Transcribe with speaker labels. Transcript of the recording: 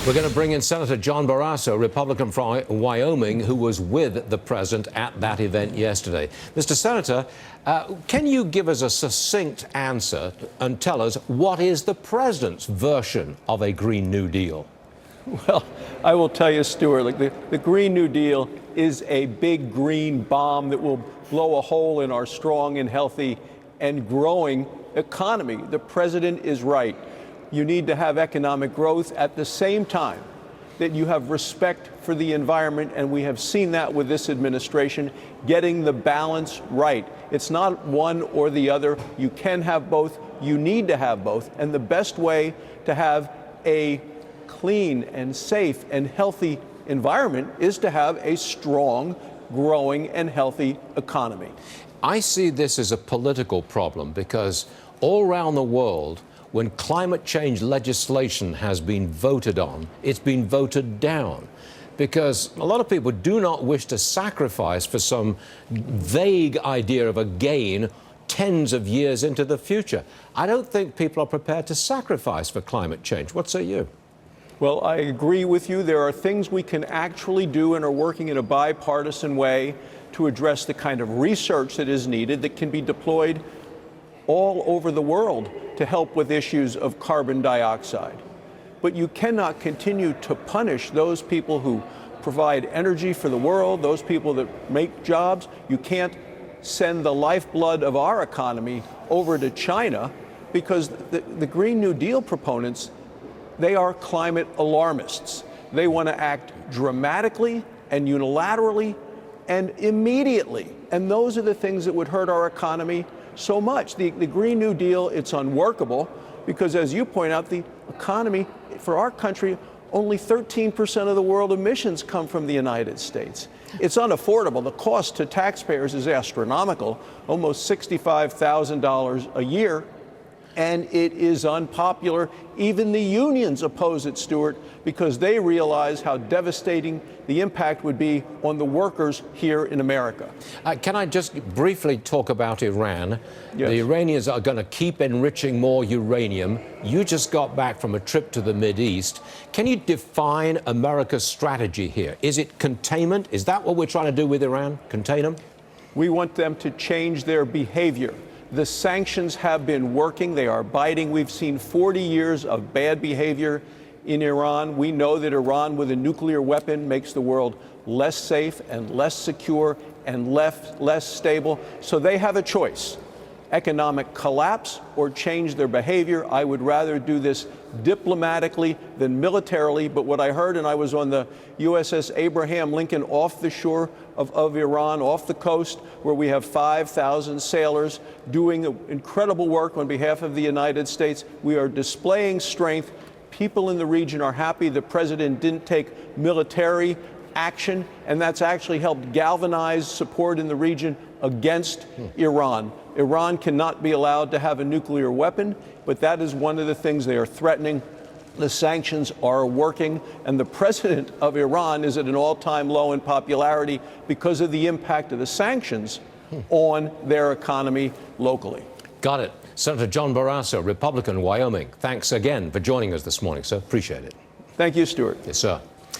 Speaker 1: We're going to bring in Senator John Barrasso, Republican from Wyoming, who was with the president at that event yesterday. Mr. Senator, can you give us a succinct answer and tell us what is the president's version of a Green New Deal?
Speaker 2: Well, I will tell you, Stuart, the Green New Deal is a big green bomb that will blow a hole in our strong and healthy and growing economy. The president is right. You need to have economic growth at the same time that you have respect for the environment, and we have seen that with this administration, getting the balance right. It's not one or the other. You can have both. You need to have both. And the best way to have a clean and safe and healthy environment is to have a strong, growing, and healthy economy.
Speaker 1: I see this as a political problem because all around the world, when climate change legislation has been voted on, it's been voted down because a lot of people do not wish to sacrifice for some vague idea of a gain tens of years into the future. I don't think people are prepared to sacrifice for climate change. What say you?
Speaker 2: Well, I agree with you. There are things we can actually do and are working in a bipartisan way to address the kind of research that is needed that can be deployed all over the world to help with issues of carbon dioxide. But you cannot continue to punish those people who provide energy for the world, those people that make jobs. You can't send the lifeblood of our economy over to China because the Green New Deal proponents, they are climate alarmists. They want to act dramatically and unilaterally and immediately. And those are the things that would hurt our economy so much. The Green New Deal, it's unworkable because, as you point out, the economy for our country, only 13% of the world emissions come from the United States. It's unaffordable. The cost to taxpayers is astronomical, almost $65,000 a year. And it is unpopular. Even the unions oppose it, Stuart, because they realize how devastating the impact would be on the workers here in America.
Speaker 1: Can I just briefly talk about Iran?
Speaker 2: Yes.
Speaker 1: The Iranians are going to keep enriching more uranium. You just got back from a trip to the Mideast. Can you define America's strategy here? Is it containment? Is that what we're trying to do with Iran? Contain them?
Speaker 2: We want them to change their behavior. The sanctions have been working. They are biting. We've seen 40 years of bad behavior in Iran. We know that Iran with a nuclear weapon makes the world less safe and less secure and less stable. So they have a choice: economic collapse or change their behavior. I would rather do this diplomatically than militarily. But what I heard, and I was on the USS Abraham Lincoln off the shore of Iran, off the coast, where we have 5,000 sailors doing incredible work on behalf of the United States. We are displaying strength. People in the region are happy the president didn't take military action, and that's actually helped galvanize support in the region against Iran. Iran cannot be allowed to have a nuclear weapon, but that is one of the things they are threatening. The sanctions are working, and the president of Iran is at an all-time low in popularity because of the impact of the sanctions on their economy locally.
Speaker 1: Got it. Senator John Barrasso, Republican, Wyoming. Thanks again for joining us this morning, sir. Appreciate it.
Speaker 2: Thank you, Stuart.
Speaker 1: Yes, sir.